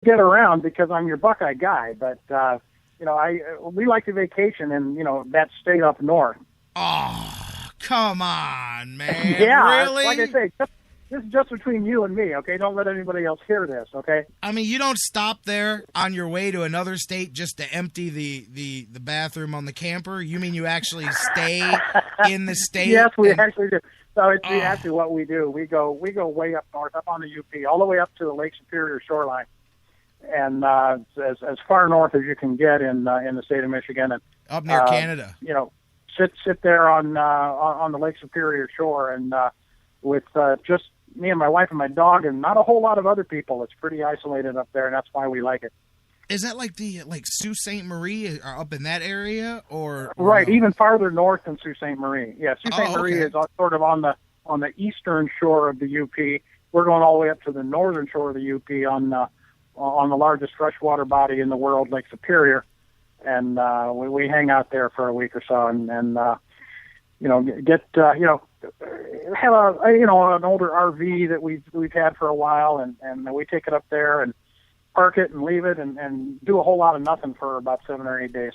get around because I'm your Buckeye guy, but we like to vacation in that state up north. Oh, come on, man! Yeah, really? Like I say, this is just between you and me. Okay, don't let anybody else hear this. Okay. I mean, you don't stop there on your way to another state just to empty the bathroom on the camper. You mean you actually stay in the state? Yes, we actually do. So it's actually what we do. We go way up north, up on the UP, all the way up to the Lake Superior shoreline, and as far north as you can get in the state of Michigan, and up near Canada. Sit there on the Lake Superior shore, and with just me and my wife and my dog, and not a whole lot of other people. It's pretty isolated up there, and that's why we like it. Is that like Sault Ste. Marie up in that area, or right? No? Even farther north than Sault Ste. Marie. Yeah, Sault Ste. Marie is sort of on the eastern shore of the UP. We're going all the way up to the northern shore of the UP on the largest freshwater body in the world, Lake Superior, and we hang out there for a week or so, and have an older RV that we've had for a while, and we take it up there and park it and leave it and do a whole lot of nothing for about 7 or 8 days.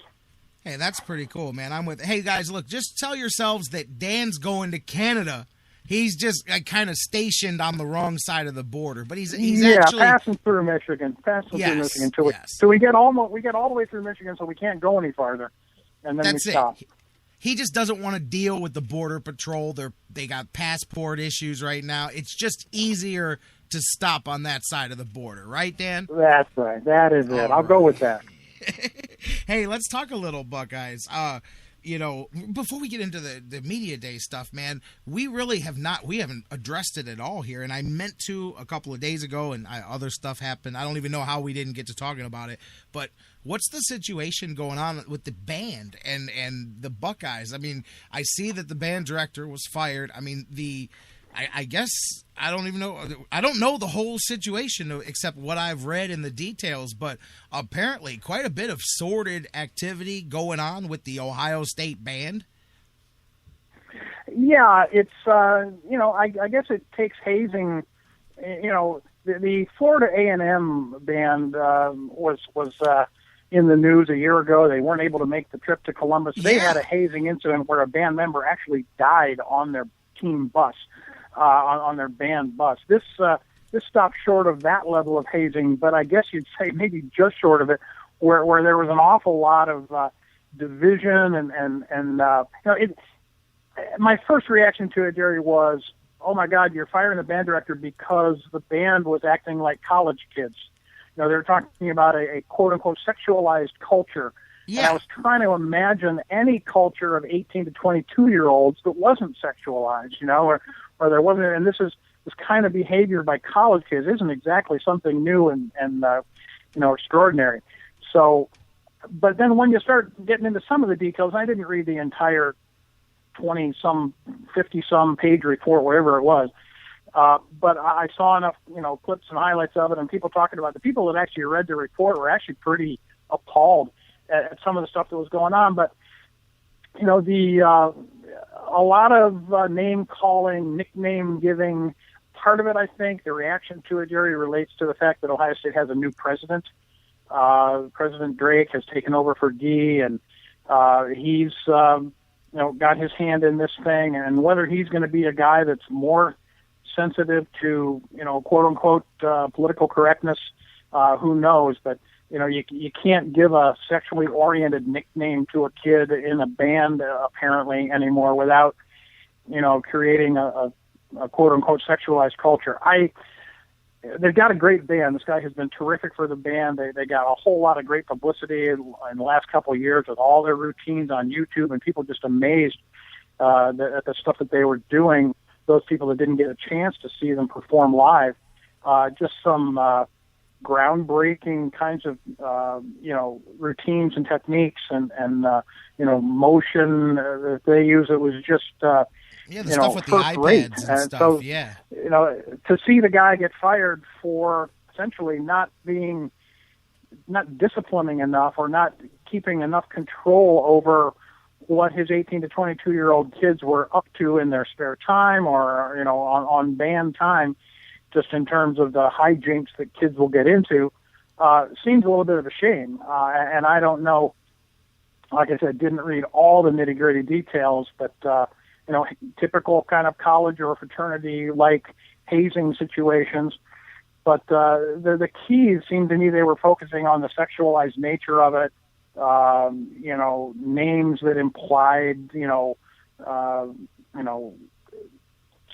Hey, that's pretty cool, man. I'm with. Hey guys, look, just tell yourselves that Dan's going to Canada. He's just kind of stationed on the wrong side of the border, but he's actually passing through Michigan, through Michigan till we get all the way through Michigan, so we can't go any farther, and then that's we stop. He just doesn't want to deal with the Border Patrol. They got passport issues right now. It's just easier to stop on that side of the border, right, Dan? That's right. That is it. I'll go with that. Hey, let's talk a little Buckeyes. Before we get into the media day stuff, man, we haven't addressed it at all here, and I meant to a couple of days ago, and other stuff happened. I don't even know how we didn't get to talking about it, but what's the situation going on with the band and the Buckeyes? I mean, I see that the band director was fired. I mean, I guess I don't even know. I don't know the whole situation except what I've read in the details, but apparently quite a bit of sordid activity going on with the Ohio State band. Yeah, it's, I guess it takes hazing. The Florida A&M band was in the news a year ago. They weren't able to make the trip to Columbus. They had a hazing incident where a band member actually died on their team bus. On their band bus. This stopped short of that level of hazing, but I guess you'd say maybe just short of it, where there was an awful lot of division and my first reaction to it, Jerry, was, oh my God, you're firing the band director because the band was acting like college kids. They were talking about a quote unquote sexualized culture. Yeah. And I was trying to imagine any culture of 18 to 22-year-olds that wasn't sexualized, or there wasn't. And this kind of behavior by college kids isn't exactly something new and extraordinary. So, but then when you start getting into some of the details, I didn't read the entire 20-some, 50-some page report, wherever it was. But I saw enough, clips and highlights of it, and people talking about it. The people that actually read the report were actually pretty appalled at some of the stuff that was going on. But, a lot of name calling, nickname giving. Part of it, I think, the reaction to it, Jerry, relates to the fact that Ohio State has a new president. President Drake has taken over for D, and he's got his hand in this thing. And whether he's going to be a guy that's more sensitive to quote unquote political correctness, who knows? But you can't give a sexually oriented nickname to a kid in a band apparently anymore without, creating a quote unquote sexualized culture. They've got a great band. This guy has been terrific for the band. They got a whole lot of great publicity in the last couple of years with all their routines on YouTube, and people just amazed at the stuff that they were doing. Those people that didn't get a chance to see them perform live, just some groundbreaking kinds of routines and techniques and motion that they use. It was just the stuff with the iPads and stuff. So, yeah, to see the guy get fired for essentially not disciplining enough or not keeping enough control over what his 18 to 22-year-old kids were up to in their spare time or on band time, just in terms of the hijinks that kids will get into, seems a little bit of a shame. And I don't know, like I said, didn't read all the nitty-gritty details, but, typical kind of college or fraternity-like hazing situations. But the keys seemed to me they were focusing on the sexualized nature of it, names that implied,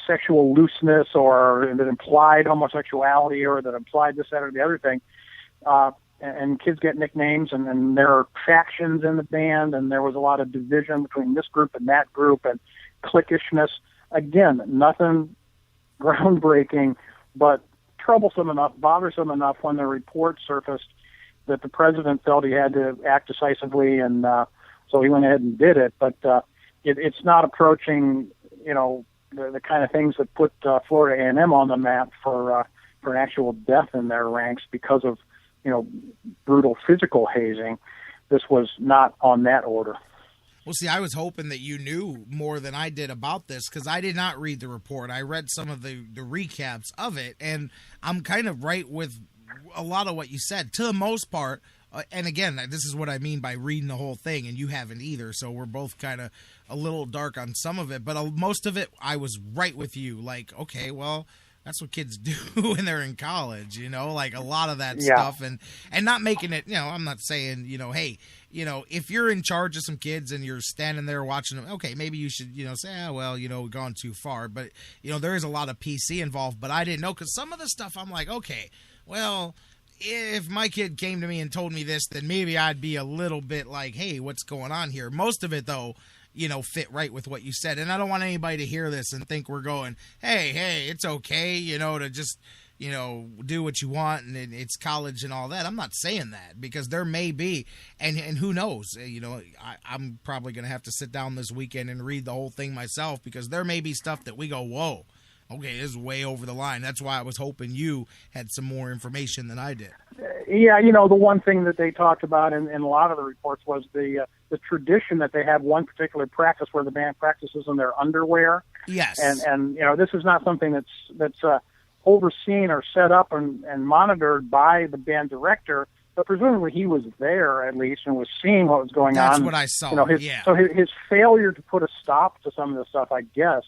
sexual looseness or that implied homosexuality or that implied this, that, or the other thing. And kids get nicknames, and there are factions in the band, and there was a lot of division between this group and that group and cliquishness. Again, nothing groundbreaking, but troublesome enough, bothersome enough when the report surfaced that the president felt he had to act decisively, and so he went ahead and did it. But it's not approaching, the kind of things that put Florida A&M on the map for an actual death in their ranks because of, brutal physical hazing. This was not on that order. Well, see, I was hoping that you knew more than I did about this because I did not read the report. I read some of the recaps of it, and I'm kind of right with a lot of what you said, to the most part. And again, this is what I mean by reading the whole thing, and you haven't either, so we're both kind of a little dark on some of it. But most of it, I was right with you. Like, okay, well, that's what kids do when they're in college, like a lot of that stuff. And not making it, I'm not saying, hey, if you're in charge of some kids and you're standing there watching them, okay, maybe you should, say, we've gone too far. But, there is a lot of PC involved. But I didn't know because some of the stuff I'm like, okay, well, if my kid came to me and told me this, then maybe I'd be a little bit like, hey, what's going on here? Most of it, though, fit right with what you said. And I don't want anybody to hear this and think we're going, hey, it's okay, to just, do what you want and it's college and all that. I'm not saying that because there may be, and who knows, I'm probably going to have to sit down this weekend and read the whole thing myself because there may be stuff that we go, whoa, okay, this is way over the line. That's why I was hoping you had some more information than I did. Yeah, the one thing that they talked about in a lot of the reports was the tradition that they have one particular practice where the band practices in their underwear. Yes. And this is not something that's overseen or set up and monitored by the band director, but presumably he was there at least and was seeing what was going on. That's what I saw, So his failure to put a stop to some of the stuff, I guess,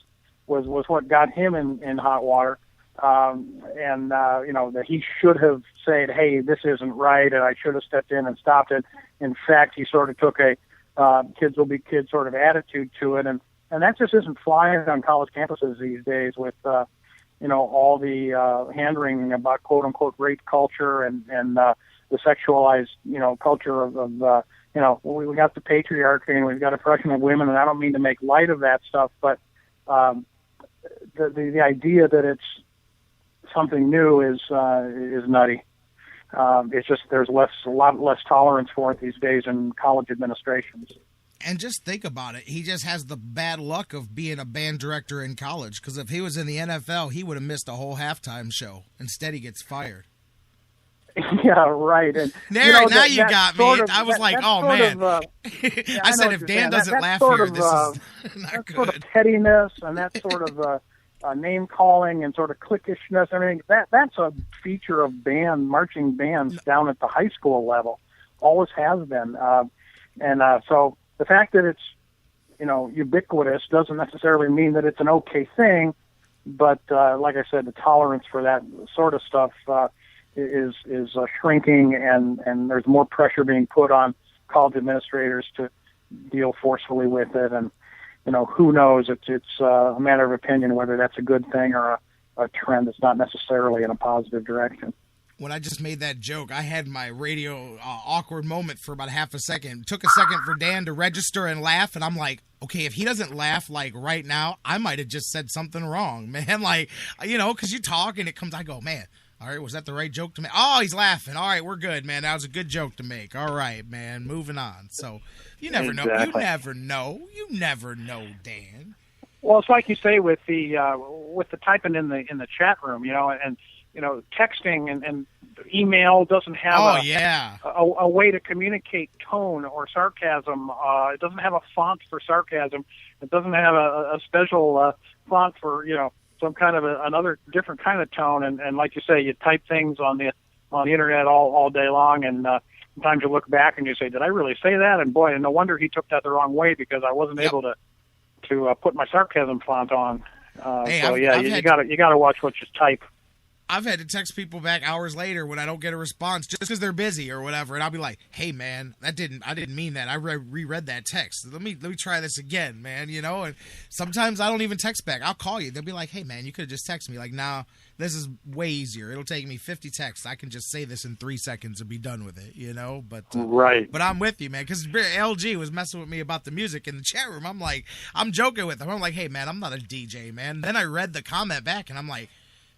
was what got him in hot water. That he should have said, hey, this isn't right, and I should have stepped in and stopped it. In fact, he sort of took a kids will be kids sort of attitude to it, and that just isn't flying on college campuses these days with, all the hand-wringing about quote-unquote rape culture and the sexualized, culture of we got the patriarchy and we've got oppression of women, and I don't mean to make light of that stuff, but the idea that it's something new is nutty. It's just there's a lot less tolerance for it these days in college administrations. And just think about it. He just has the bad luck of being a band director in college because if he was in the NFL, he would have missed a whole halftime show. Instead, he gets fired. Yeah, right. And now you got me. I was like, oh, man. I said, if Dan doesn't laugh here, this is not good. Sort of pettiness and that sort of name-calling and sort of cliquishness. I mean, that's a feature of marching bands down at the high school level. Always has been. So the fact that it's, ubiquitous doesn't necessarily mean that it's an okay thing. But like I said, the tolerance for that sort of stuff is shrinking, and there's more pressure being put on college administrators to deal forcefully with it. And who knows? It's a matter of opinion whether that's a good thing or a trend that's not necessarily in a positive direction. When I just made that joke, I had my radio awkward moment for about half a second. It took a second for Dan to register and laugh, and I'm like, okay, if he doesn't laugh like right now, I might have just said something wrong, man. Like, because you talk and it comes, I go, man, all right, was that the right joke to make? Oh, he's laughing. All right, we're good, man. That was a good joke to make. All right, man, moving on. So you never know. You never know. You never know, Dan. Well, it's like you say with the typing in the chat room, and texting and email doesn't have a way to communicate tone or sarcasm. It doesn't have a font for sarcasm. It doesn't have a special font for some kind of another different kind of tone. And like you say, you type things on on the internet all day long, and sometimes you look back and you say, did I really say that? And boy, no wonder he took that the wrong way, because I wasn't able to put my sarcasm font on. You gotta watch what you type. I've had to text people back hours later when I don't get a response just because they're busy or whatever, and I'll be like, "Hey, man, I didn't mean that. I reread that text. Let me try this again, man." You know, and sometimes I don't even text back. I'll call you. They'll be like, "Hey, man, you could have just texted me." Like, nah, this is way easier. It'll take me 50 texts. I can just say this in 3 seconds and be done with it. You know, but right. But I'm with you, man, because LG was messing with me about the music in the chat room. I'm joking with him. I'm like, "Hey, man, I'm not a DJ, man." Then I read the comment back, and I'm like,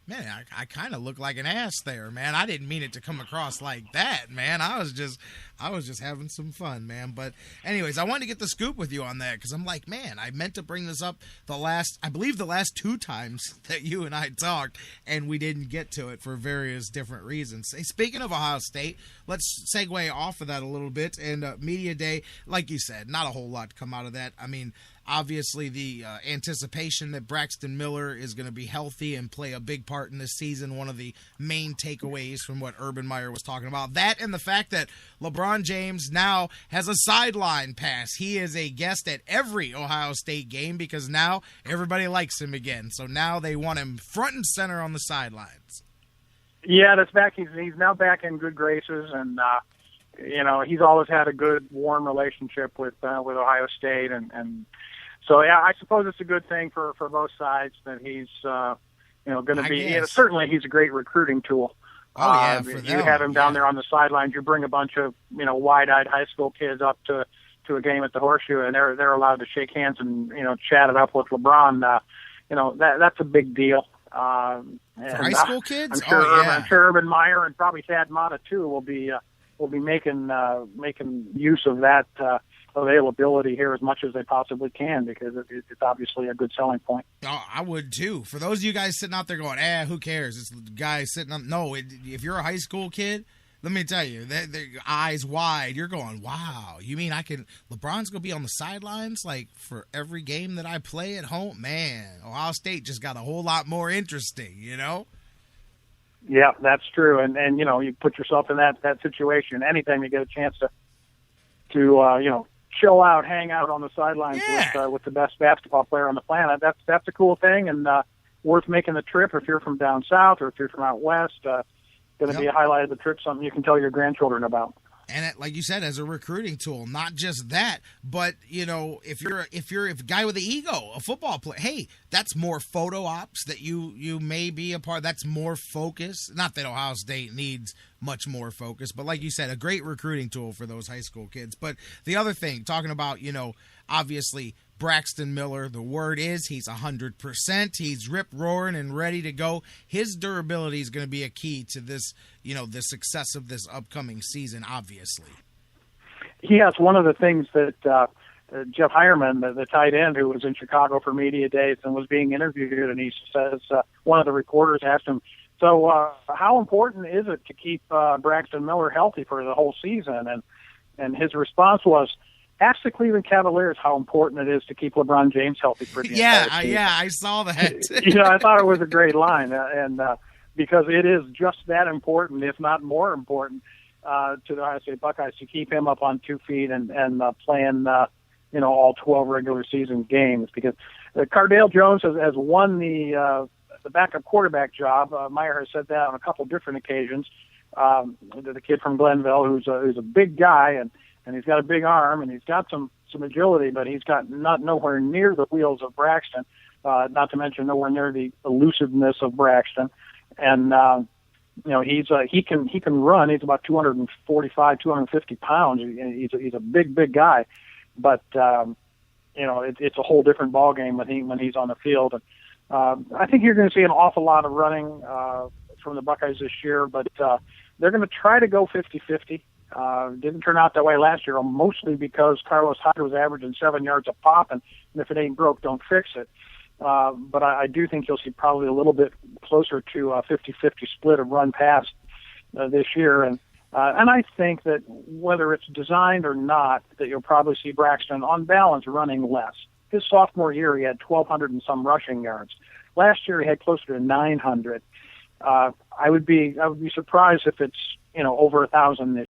man, I kind of look like an ass there, man. I didn't mean it to come across like that, man. I was just having some fun, man. But anyways, I wanted to get the scoop with you on that, because I'm like, man, I meant to bring this up I believe the last 2 times that you and I talked, and we didn't get to it for various different reasons. Hey, speaking of Ohio State, let's segue off of that a little bit. And Media Day, like you said, not a whole lot to come out of that. I mean, obviously, the anticipation that Braxton Miller is going to be healthy and play a big part in this season, one of the main takeaways from what Urban Meyer was talking about. That and the fact that LeBron James now has a sideline pass. He is a guest at every Ohio State game because now everybody likes him again. So now they want him front and center on the sidelines. Yeah, that's back. He's now back in good graces, and he's always had a good, warm relationship with Ohio State, and so, yeah, I suppose it's a good thing for both sides that he's, going to be. Certainly, he's a great recruiting tool. Oh yeah, for you have him down there on the sidelines. You bring a bunch of wide-eyed high school kids up to a game at the Horseshoe, and they're allowed to shake hands and chat it up with LeBron. That's a big deal. For high school kids, I'm sure Urban Meyer and probably Thad Matta too will be making use of that availability here as much as they possibly can, because it's obviously a good selling point. Oh, I would too. For those of you guys sitting out there going, who cares? It's the guy sitting up. No, if you're a high school kid, let me tell you, they're eyes wide. You're going, wow. You mean LeBron's going to be on the sidelines like for every game that I play at home? Man, Ohio State just got a whole lot more interesting, Yeah, that's true. And you put yourself in that situation. Anytime you get a chance to chill out, hang out on the sidelines with the best basketball player on the planet, that's a cool thing, and worth making the trip if you're from down south or if you're from out west. Going to be a highlight of the trip, something you can tell your grandchildren about. And like you said, as a recruiting tool, not just that, but if you're a guy with an ego, a football player, hey, that's more photo ops that you may be a part. That's more focus. Not that Ohio State needs much more focus, but like you said, a great recruiting tool for those high school kids. But the other thing, talking about obviously Braxton Miller, the word is he's 100%. He's rip-roaring and ready to go. His durability is going to be a key to this, the success of this upcoming season, obviously. Yes, one of the things that Jeff Hireman, the tight end who was in Chicago for media days and was being interviewed, and he says, one of the reporters asked him, so how important is it to keep Braxton Miller healthy for the whole season? And his response was, ask the Cleveland Cavaliers how important it is to keep LeBron James healthy for the entire season. Yeah, I saw that. I thought it was a great line, and because it is just that important, if not more important, to the Ohio State Buckeyes to keep him up on 2 feet and playing, all 12 regular season games. Because Cardale Jones has won the backup quarterback job. Meyer has said that on a couple different occasions. The kid from Glenville, who's a big guy and he's got a big arm, and he's got some agility, but he's got nowhere near the wheels of Braxton, not to mention nowhere near the elusiveness of Braxton. And he can run. He's about 245, 250 pounds. He's a big guy, but it's a whole different ballgame when he's on the field. And I think you're going to see an awful lot of running from the Buckeyes this year, but they're going to try to go 50-50. Didn't turn out that way last year, mostly because Carlos Hyde was averaging 7 yards a pop, and if it ain't broke, don't fix it. But I do think you'll see probably a little bit closer to a 50-50 split of run-pass this year. And I think that whether it's designed or not, that you'll probably see Braxton, on balance, running less. His sophomore year, he had 1,200 and some rushing yards. Last year, he had closer to 900. I would be surprised if it's over 1,000 this